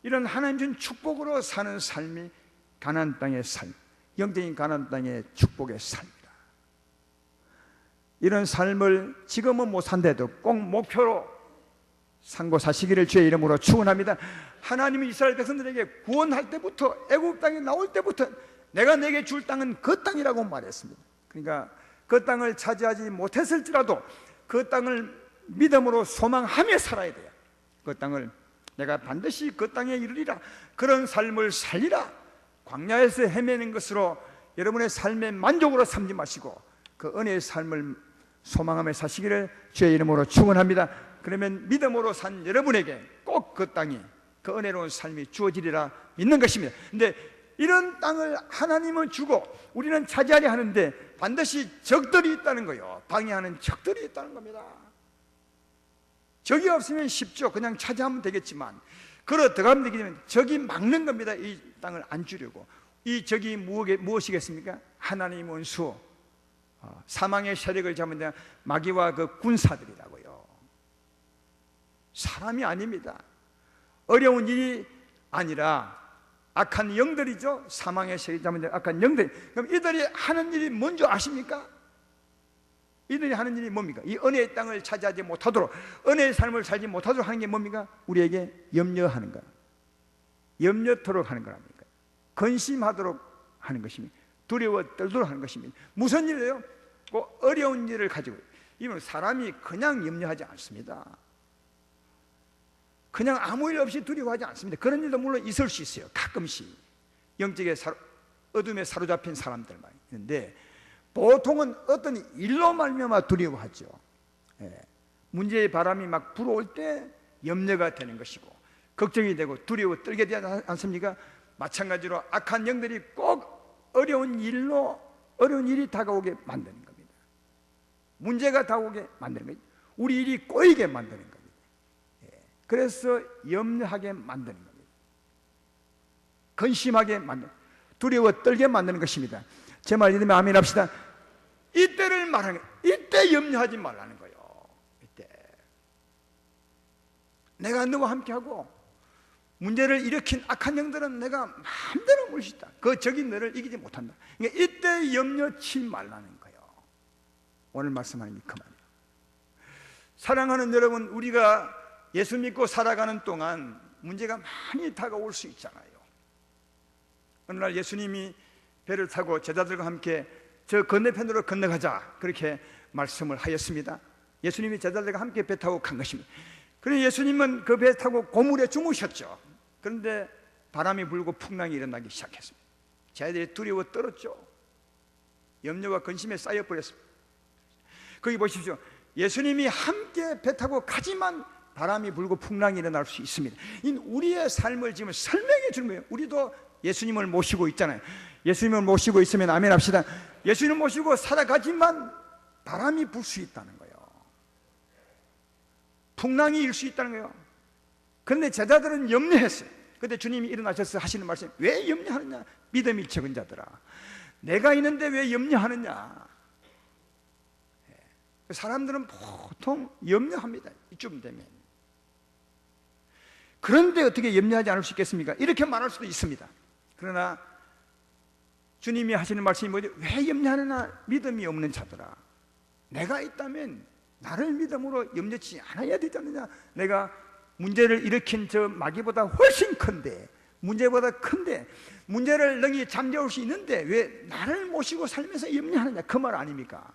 이런 하나님 준 축복으로 사는 삶이 가나안 땅의 삶, 영적인 가나안 땅의 축복의 삶이다. 이런 삶을 지금은 못 산데도 꼭 목표로 삼고 사시기를 주의 이름으로 축원합니다. 하나님이 이스라엘 백성들에게 구원할 때부터, 애굽 땅에 나올 때부터 내가 내게 줄 땅은 그 땅이라고 말했습니다. 그러니까 그 땅을 차지하지 못했을지라도 그 땅을 믿음으로 소망하며 살아야 돼요. 그 땅을 내가 반드시 그 땅에 이르리라, 그런 삶을 살리라. 광야에서 헤매는 것으로 여러분의 삶의 만족으로 삼지 마시고 그 은혜의 삶을 소망하며 사시기를 주의 이름으로 축원합니다. 그러면 믿음으로 산 여러분에게 꼭 그 땅이, 그 은혜로운 삶이 주어지리라 믿는 것입니다. 근데 이런 땅을 하나님은 주고 우리는 차지하려 하는데 반드시 적들이 있다는 거예요. 방해하는 적들이 있다는 겁니다. 적이 없으면 쉽죠. 그냥 차지하면 되겠지만 걸어 들어가면 되기 때문에 적이 막는 겁니다. 이 땅을 안 주려고. 이 적이 무엇이겠습니까? 하나님의 원수, 사망의 세력을 잡은 데 마귀와 그 군사들이라고요. 사람이 아닙니다. 어려운 일이 아니라 악한 영들이죠. 사망의 세력을 잡은 데 악한 영들. 그럼 이들이 하는 일이 뭔지 아십니까? 이들이 하는 일이 뭡니까? 이 은혜의 땅을 차지하지 못하도록, 은혜의 삶을 살지 못하도록 하는 게 뭡니까? 우리에게 염려하는 것, 염려토록 하는 거랍니까? 근심하도록 하는 것입니다. 두려워 떨도록 하는 것입니다. 무슨 일이에요? 꼭 어려운 일을 가지고. 이건 사람이 그냥 염려하지 않습니다. 그냥 아무 일 없이 두려워하지 않습니다. 그런 일도 물론 있을 수 있어요. 가끔씩 영적의 어둠에 사로잡힌 사람들만 있는데, 보통은 어떤 일로 말미암아 두려워하죠. 문제의 바람이 막 불어올 때 염려가 되는 것이고 걱정이 되고 두려워 떨게 되지 않습니까? 마찬가지로 악한 영들이 꼭 어려운 일이 다가오게 만드는 겁니다. 문제가 다가오게 만드는 거죠. 우리 일이 꼬이게 만드는 겁니다. 그래서 염려하게 만드는 겁니다. 근심하게 만드는, 두려워 떨게 만드는 것입니다. 제 말 믿으면 아멘 합시다. 이때를 말하는 거예요. 이때 염려하지 말라는 거예요. 이때 내가 너와 함께하고 문제를 일으킨 악한 영들은 내가 마음대로 물 수 있다. 그 적이 너를 이기지 못한다. 그러니까 이때 염려치 말라는 거예요. 오늘 말씀하는 게 그 말이에요. 사랑하는 여러분, 우리가 예수 믿고 살아가는 동안 문제가 많이 다가올 수 있잖아요. 어느 날 예수님이 배를 타고 제자들과 함께 저 건너편으로 건너가자, 그렇게 말씀을 하였습니다. 예수님이 제자들과 함께 배 타고 간 것입니다. 그런데 예수님은 그 배 타고 고물에 주무셨죠. 그런데 바람이 불고 풍랑이 일어나기 시작했습니다. 제자들이 두려워 떨었죠. 염려와 근심에 쌓여버렸습니다. 거기 보십시오. 예수님이 함께 배 타고 가지만 바람이 불고 풍랑이 일어날 수 있습니다. 우리의 삶을 지금 설명해 주는 거예요. 우리도 예수님을 모시고 있잖아요. 예수님을 모시고 있으면 아멘 합시다. 예수님을 모시고 살아가지만 바람이 불 수 있다는 거예요. 풍랑이 일 수 있다는 거예요. 그런데 제자들은 염려했어요. 그런데 주님이 일어나셔서 하시는 말씀, 왜 염려하느냐? 믿음이 적은 자들아, 내가 있는데 왜 염려하느냐? 사람들은 보통 염려합니다. 이쯤 되면. 그런데 어떻게 염려하지 않을 수 있겠습니까? 이렇게 말할 수도 있습니다. 그러나 주님이 하시는 말씀이 뭐죠? 왜 염려하느냐? 믿음이 없는 자들아, 내가 있다면 나를 믿음으로 염려치 않아야 되지 않느냐? 내가 문제를 일으킨 저 마귀보다 훨씬 큰데, 문제보다 큰데, 문제를 능히 잠재울 수 있는데 왜 나를 모시고 살면서 염려하느냐? 그 말 아닙니까?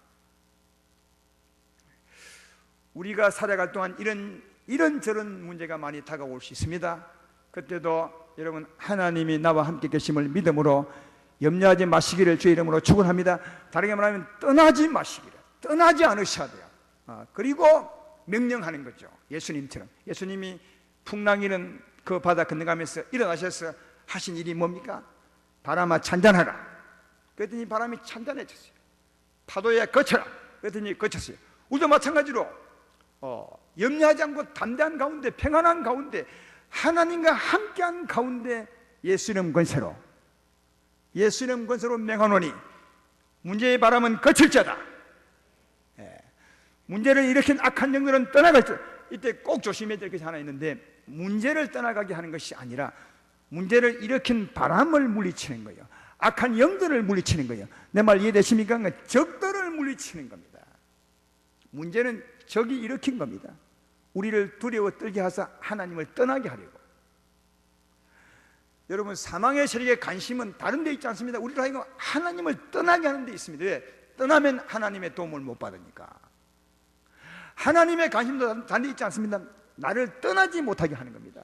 우리가 살아갈 동안 이런저런 문제가 많이 다가올 수 있습니다. 그때도 여러분, 하나님이 나와 함께 계심을 믿음으로 염려하지 마시기를 주의 이름으로 축원합니다. 다르게 말하면 떠나지 마시기를, 떠나지 않으셔야 돼요. 그리고 명령하는 거죠. 예수님처럼. 예수님이 풍랑이는 그 바다 건너가면서 일어나셔서 하신 일이 뭡니까? 바람아 잔잔하라. 그랬더니 바람이 잔잔해졌어요. 파도에 거쳐라. 그랬더니 거쳤어요. 우리도 마찬가지로 염려하지 않고 담대한 가운데, 평안한 가운데, 하나님과 함께한 가운데 예수 이름 권세로 명하노니 문제의 바람은 거칠 자다. 문제를 일으킨 악한 영들은 떠나갈 자. 이때 꼭 조심해야 될 것이 하나 있는데, 문제를 떠나가게 하는 것이 아니라 문제를 일으킨 바람을 물리치는 거예요. 악한 영들을 물리치는 거예요. 내 말 이해되십니까? 적들을 물리치는 겁니다. 문제는 적이 일으킨 겁니다. 우리를 두려워 떨게 하사 하나님을 떠나게 하려고. 여러분, 사망의 세력의 관심은 다른 데 있지 않습니다. 우리를 하여금 하나님을 떠나게 하는 데 있습니다. 왜? 떠나면 하나님의 도움을 못 받으니까. 하나님의 관심도 다른 데 있지 않습니다. 나를 떠나지 못하게 하는 겁니다.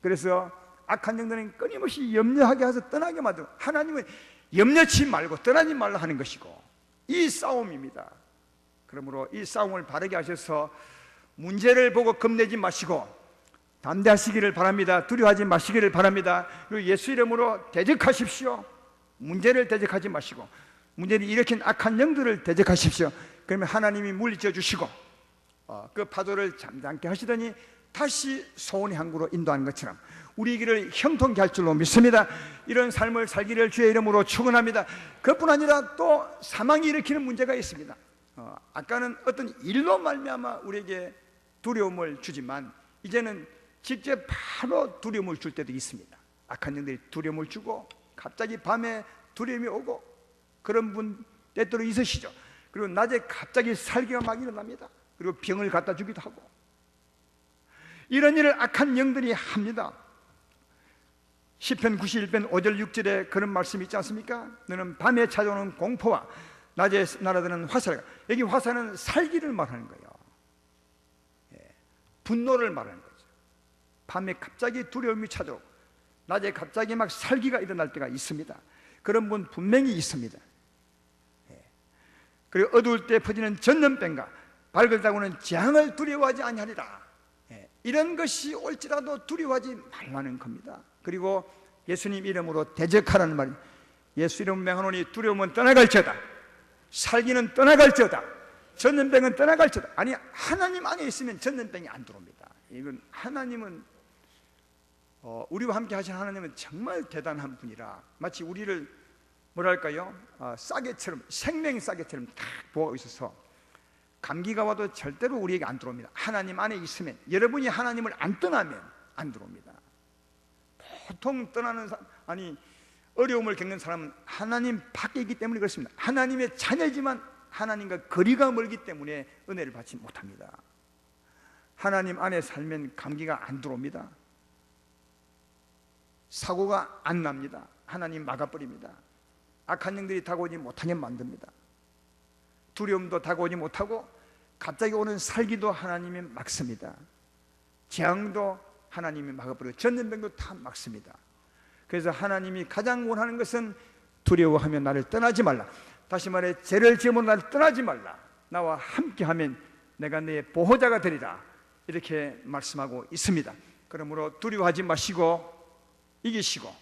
그래서 악한 영들은 끊임없이 염려하게 해서 떠나게 만들고, 하나님은 염려치 말고 떠나지 말라 하는 것이고, 이 싸움입니다. 그러므로 이 싸움을 바르게 하셔서 문제를 보고 겁내지 마시고 담대하시기를 바랍니다. 두려워하지 마시기를 바랍니다. 그리고 예수 이름으로 대적하십시오. 문제를 대적하지 마시고 문제를 일으킨 악한 영들을 대적하십시오. 그러면 하나님이 물리쳐 주시고 그 파도를 잠잠게 하시더니 다시 소원의 항구로 인도하는 것처럼 우리 길을 형통케 할 줄로 믿습니다. 이런 삶을 살기를 주의 이름으로 축원합니다. 그뿐 아니라 또 사망이 일으키는 문제가 있습니다. 아까는 어떤 일로 말미암아 우리에게 두려움을 주지만 이제는 직접 바로 두려움을 줄 때도 있습니다. 악한 영들이 두려움을 주고 갑자기 밤에 두려움이 오고 그런 분 때때로 있으시죠. 그리고 낮에 갑자기 살기가 막 일어납니다. 그리고 병을 갖다 주기도 하고 이런 일을 악한 영들이 합니다. 시편 91편 5절 6절에 그런 말씀이 있지 않습니까? 너는 밤에 찾아오는 공포와 낮에 날아드는 화살. 여기 화살은 살기를 말하는 거예요. 분노를 말하는 거죠. 밤에 갑자기 두려움이 찾아오고 낮에 갑자기 막 살기가 일어날 때가 있습니다. 그런 분 분명히 있습니다. 그리고 어두울 때 퍼지는 전염병과 밝을 다고는 재앙을 두려워하지 아니하리라. 이런 것이 올지라도 두려워하지 말라는 겁니다. 그리고 예수님 이름으로 대적하라는 말입니다. 예수 이름 명하노니 두려움은 떠나갈지어다. 살기는 떠나갈지어다. 전염병은 떠나갈지어다. 아니, 하나님 안에 있으면 전염병이 안 들어옵니다. 이건 하나님은 우리와 함께 하신 하나님은 정말 대단한 분이라 마치 우리를 뭐랄까요? 싸개처럼, 생명 싸개처럼 딱 보고 있어서 감기가 와도 절대로 우리에게 안 들어옵니다. 하나님 안에 있으면, 여러분이 하나님을 안 떠나면 안 들어옵니다. 보통 떠나는 사람, 어려움을 겪는 사람은 하나님 밖에 있기 때문에 그렇습니다. 하나님의 자녀이지만 하나님과 거리가 멀기 때문에 은혜를 받지 못합니다. 하나님 안에 살면 감기가 안 들어옵니다. 사고가 안 납니다. 하나님 막아버립니다. 악한 영들이 다가오지 못하게 만듭니다. 두려움도 다가오지 못하고 갑자기 오는 살기도 하나님이 막습니다. 재앙도 하나님이 막아버리고 전염병도 다 막습니다. 그래서 하나님이 가장 원하는 것은 두려워하며 나를 떠나지 말라. 다시 말해 죄를 지으면 나를 떠나지 말라. 나와 함께하면 내가 네 보호자가 되리라. 이렇게 말씀하고 있습니다. 그러므로 두려워하지 마시고 이기시고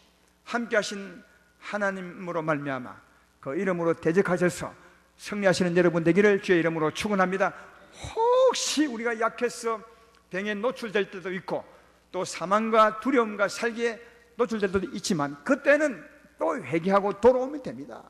함께하신 하나님으로 말미암아 그 이름으로 대적하셔서 승리하시는 여러분 되기를 주의 이름으로 축원합니다. 혹시 우리가 약해서 병에 노출될 때도 있고 또 사망과 두려움과 살기에 노출될 때도 있지만 그때는 또 회개하고 돌아오면 됩니다.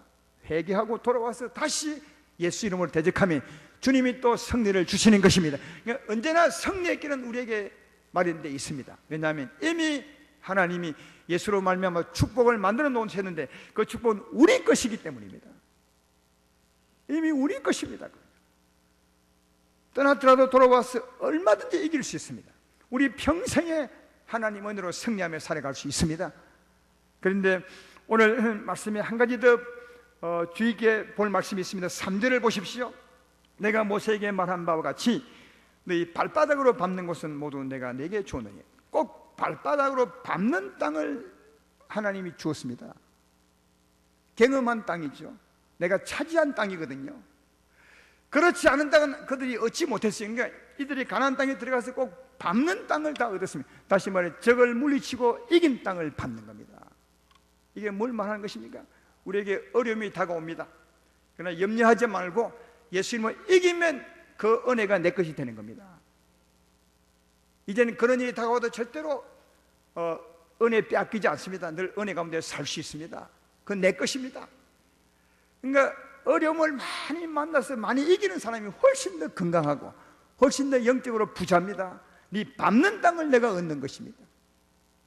회개하고 돌아와서 다시 예수 이름으로 대적하면 주님이 또 승리를 주시는 것입니다. 그러니까 언제나 승리의 길은 우리에게 마련되어 있습니다. 왜냐하면 이미 하나님이 예수로 말미암아 축복을 만들어 놓으셨는데 그 축복은 우리 것이기 때문입니다. 이미 우리 것입니다. 떠났더라도 돌아와서 얼마든지 이길 수 있습니다. 우리 평생에 하나님 은혜로 승리하며 살아갈 수 있습니다. 그런데 오늘 말씀에 한 가지 더 주의 깊게 볼 말씀이 있습니다. 3절을 보십시오. 내가 모세에게 말한 바와 같이 너희 발바닥으로 밟는 곳은 모두 내가 네게 주었느니. 꼭 발바닥으로 밟는 땅을 하나님이 주었습니다. 경험한 땅이죠. 내가 차지한 땅이거든요. 그렇지 않은 땅은 그들이 얻지 못했어요. 그러니까 이들이 가나안 땅에 들어가서 꼭 밟는 땅을 다 얻었습니다. 다시 말해 적을 물리치고 이긴 땅을 밟는 겁니다. 이게 뭘 말하는 것입니까? 우리에게 어려움이 다가옵니다. 그러나 염려하지 말고 예수님을 이기면 그 은혜가 내 것이 되는 겁니다. 이제는 그런 일이 다가와도 절대로 은혜 빼앗기지 않습니다. 늘 은혜 가운데 살 수 있습니다. 그건 내 것입니다. 그러니까 어려움을 많이 만나서 많이 이기는 사람이 훨씬 더 건강하고 훨씬 더 영적으로 부자입니다. 네 밟는 땅을 내가 얻는 것입니다.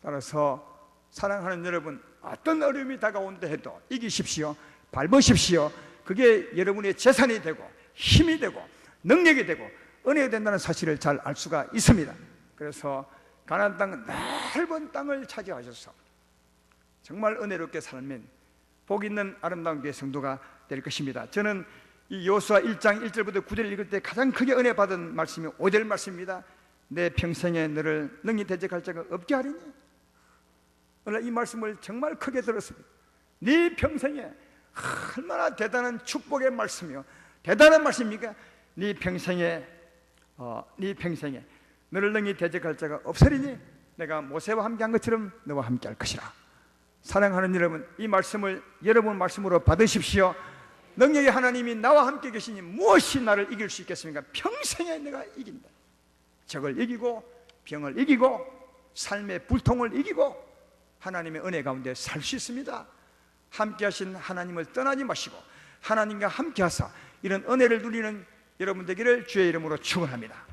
따라서 사랑하는 여러분, 어떤 어려움이 다가온다 해도 이기십시오. 밟으십시오. 그게 여러분의 재산이 되고 힘이 되고 능력이 되고 은혜가 된다는 사실을 잘 알 수가 있습니다. 그래서 가나안 땅, 넓은 땅을 차지하셔서 정말 은혜롭게 살면 복 있는 아름다운 교회 성도가 될 것입니다. 저는 이 여호수아 1장 1절부터 9절 읽을 때 가장 크게 은혜 받은 말씀이 5절 말씀입니다. 내 평생에 너를 능히 대적할 자가 없게 하리니. 오늘 이 말씀을 정말 크게 들었습니다. 네 평생에, 얼마나 대단한 축복의 말씀이요, 대단한 말씀입니까? 네 평생에 너를 능히 대적할 자가 없으리니 내가 모세와 함께 한 것처럼 너와 함께 할 것이라. 사랑하는 여러분, 이 말씀을 여러분 말씀으로 받으십시오. 능력의 하나님이 나와 함께 계시니 무엇이 나를 이길 수 있겠습니까? 평생에 내가 이긴다. 적을 이기고 병을 이기고 삶의 불통을 이기고 하나님의 은혜 가운데 살 수 있습니다. 함께 하신 하나님을 떠나지 마시고 하나님과 함께 하사 이런 은혜를 누리는 여러분 되기를 주의 이름으로 축원합니다.